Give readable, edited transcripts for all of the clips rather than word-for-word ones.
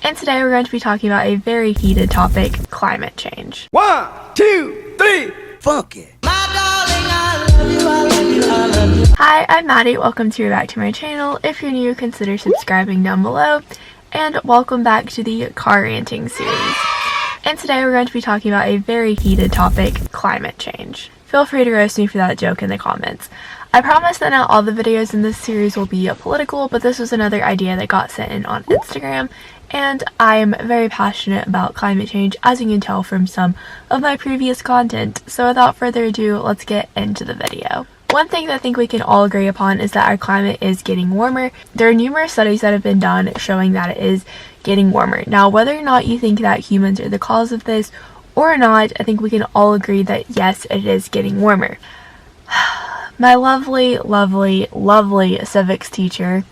And today we're going to be talking about a very heated topic, climate change. 1, 2, 3, funk it. Hi, I'm Maddie. Welcome back to my channel. If you're new, consider subscribing down below. And welcome back to the car ranting series. And today we're going to be talking about a very heated topic, climate change. Feel free to roast me for that joke in the comments. I promise that not all the videos in this series will be political, but this was another idea that got sent in on Instagram, and I'm very passionate about climate change, as you can tell from some of my previous content. So without further ado, let's get into the video. One thing that I think we can all agree upon is that our climate is getting warmer. There are numerous studies that have been done showing that it is getting warmer. Now, whether or not you think that humans are the cause of this or not, I think we can all agree that yes, it is getting warmer. My lovely civics teacher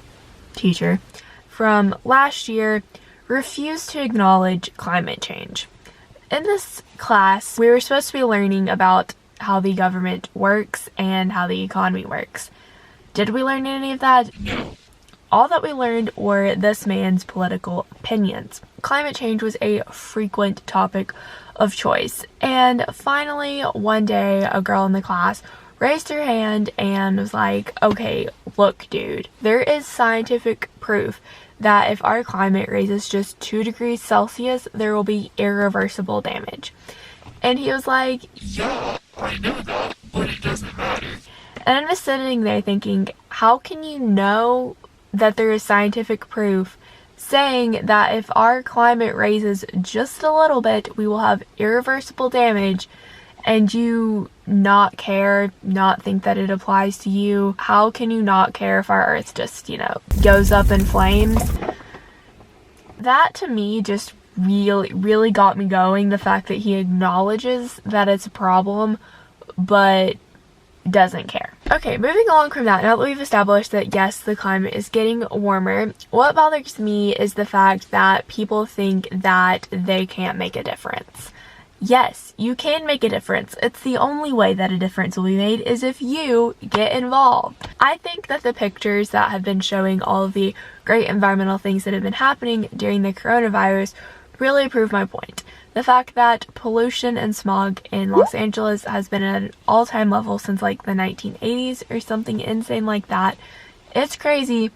from last year refused to acknowledge climate change. In this class, we were supposed to be learning about how the government works and how the economy works. Did we learn any of that? No. All that we learned were this man's political opinions. Climate change was a frequent topic of choice, and finally one day a girl in the class raised her hand and was like, okay, look dude, there is scientific proof that if our climate raises just 2 degrees Celsius, there will be irreversible damage. And he was like, yeah, I know that, but it doesn't matter. And I'm just sitting there thinking, how can you know that there is scientific proof saying that if our climate raises just a little bit, we will have irreversible damage, and you not care, not think that it applies to you? How can you not care if our earth just, goes up in flames? That to me just really got me going, the fact that he acknowledges that it's a problem but doesn't care. Okay, moving along from that, now that we've established that yes, the climate is getting warmer, what bothers me is the fact that people think that they can't make a difference. Yes, you can make a difference. It's the only way that a difference will be made is if you get involved. I think that the pictures that have been showing all of the great environmental things that have been happening during the coronavirus really prove my point. The fact that pollution and smog in Los Angeles has been at an all-time level since like the 1980s or something insane like that. It's crazy.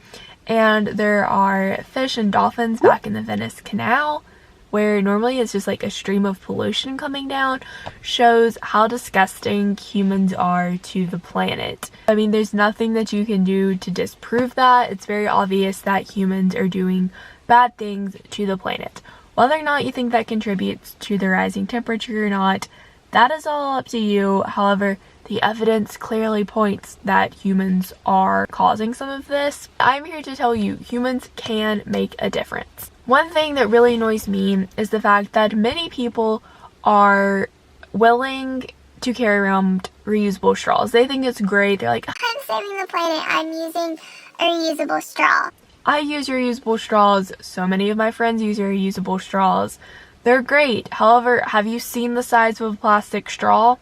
And there are fish and dolphins back in the Venice Canal, where normally it's just like a stream of pollution coming down, shows how disgusting humans are to the planet. I mean, there's nothing that you can do to disprove that. It's very obvious that humans are doing bad things to the planet. Whether or not you think that contributes to the rising temperature or not, that is all up to you. However, the evidence clearly points that humans are causing some of this. I'm here to tell you, humans can make a difference. One thing that really annoys me is the fact that many people are willing to carry around reusable straws. They think it's great. They're like, I'm saving the planet, I'm using a reusable straw. I use reusable straws. So many of my friends use reusable straws. They're great. However, have you seen the size of a plastic straw?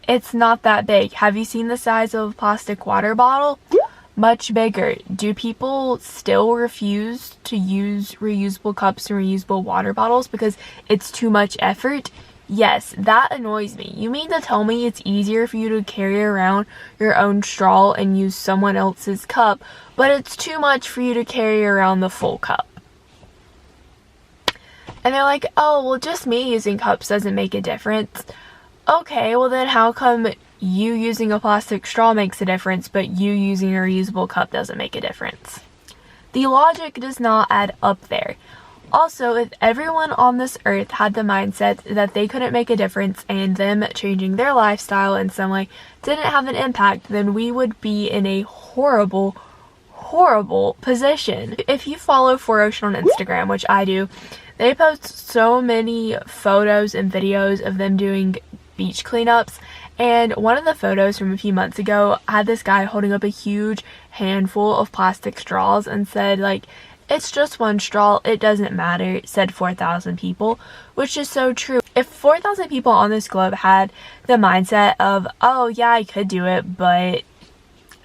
It's not that big. Have you seen the size of a plastic water bottle? Much bigger. Do people still refuse to use reusable cups and reusable water bottles because it's too much effort? Yes, that annoys me. You mean to tell me it's easier for you to carry around your own straw and use someone else's cup, but it's too much for you to carry around the full cup? And they're like, oh, well, just me using cups doesn't make a difference. Okay, well then how come you using a plastic straw makes a difference, but you using a reusable cup doesn't make a difference? The logic does not add up there. Also, if everyone on this earth had the mindset that they couldn't make a difference and them changing their lifestyle in some way didn't have an impact, then we would be in a horrible position. If you follow 4Ocean on Instagram, which I do, they post so many photos and videos of them doing beach cleanups, and one of the photos from a few months ago had this guy holding up a huge handful of plastic straws and said, like, it's just one straw, it doesn't matter, said 4,000 people, which is so true. If 4,000 people on this globe had the mindset of, oh yeah, I could do it, but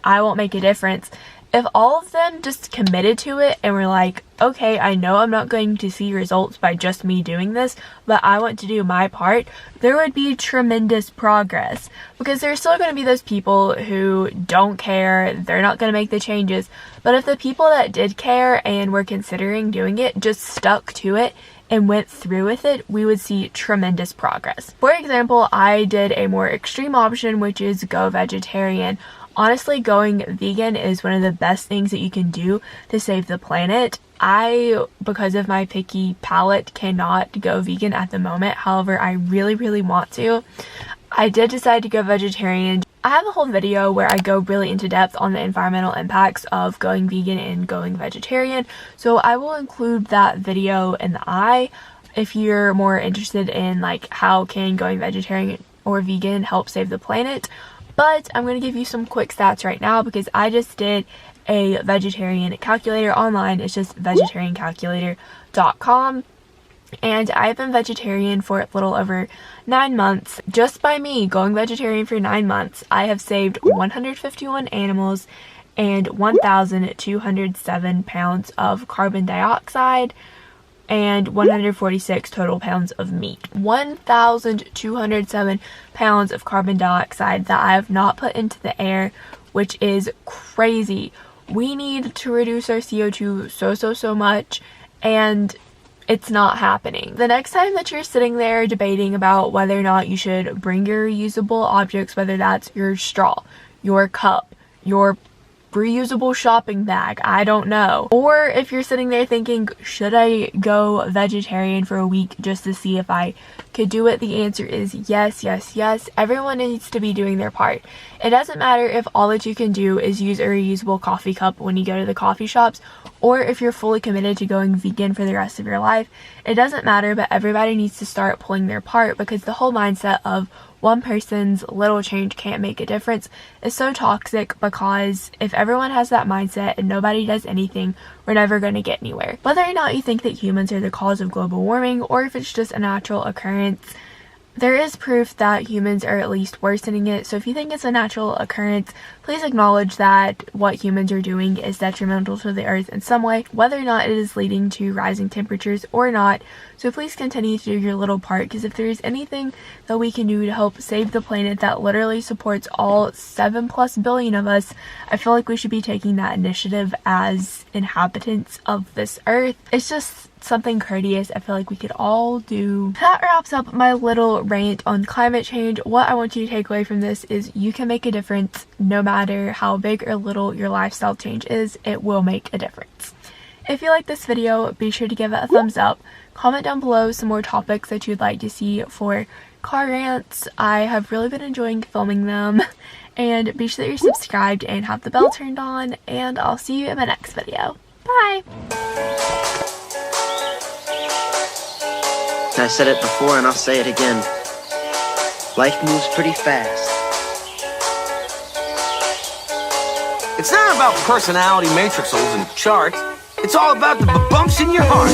I won't make a difference, If all of them just committed to it and were like, okay, I know I'm not going to see results by just me doing this, but I want to do my part, there would be tremendous progress. Because there's still going to be those people who don't care, they're not going to make the changes. But if the people that did care and were considering doing it just stuck to it and went through with it, we would see tremendous progress. For example, I did a more extreme option, which is go vegetarian. Honestly, going vegan is one of the best things that you can do to save the planet. I, because of my picky palate, cannot go vegan at the moment. However, I really, really want to. I did decide to go vegetarian. I have a whole video where I go really into depth on the environmental impacts of going vegan and going vegetarian. So I will include that video in the eye if you're more interested in like how can going vegetarian or vegan help save the planet. But I'm going to give you some quick stats right now because I just did a vegetarian calculator online. It's just vegetariancalculator.com. And I've been vegetarian for a little over 9 months. Just by me going vegetarian for 9 months, I have saved 151 animals and 1,207 pounds of carbon dioxide and 146 total pounds of meat. 1,207 pounds of carbon dioxide that I have not put into the air, which is crazy. We need to reduce our CO2 so much, and it's not happening. The next time that you're sitting there debating about whether or not you should bring your reusable objects, whether that's your straw, your cup, your reusable shopping bag, I don't know. Or if you're sitting there thinking, should I go vegetarian for a week just to see if I could do it? The answer is yes, yes, yes. Everyone needs to be doing their part. It doesn't matter if all that you can do is use a reusable coffee cup when you go to the coffee shops, or if you're fully committed to going vegan for the rest of your life. It doesn't matter, but everybody needs to start pulling their part, because the whole mindset of one person's little change can't make a difference is so toxic, because if everyone has that mindset and nobody does anything, we're never going to get anywhere. Whether or not you think that humans are the cause of global warming or if it's just a natural occurrence, there is proof that humans are at least worsening it. So if you think it's a natural occurrence, please acknowledge that what humans are doing is detrimental to the earth in some way, whether or not it is leading to rising temperatures or not. So please continue to do your little part, because if there is anything that we can do to help save the planet that literally supports all 7+ billion of us, I feel like we should be taking that initiative as inhabitants of this earth. It's just something courteous I feel like we could all do. That wraps up my little rant on climate change. What I want you to take away from this is you can make a difference no matter how big or little your lifestyle change is. It will make a difference. If you like this video, be sure to give it a thumbs up. Comment down below some more topics that you'd like to see for car rants. I have really been enjoying filming them. And be sure that you're subscribed and have the bell turned on, and I'll see you in my next video. Bye! I said it before and I'll say it again. Life moves pretty fast. It's not about personality matrixels and charts. It's all about the bumps in your heart.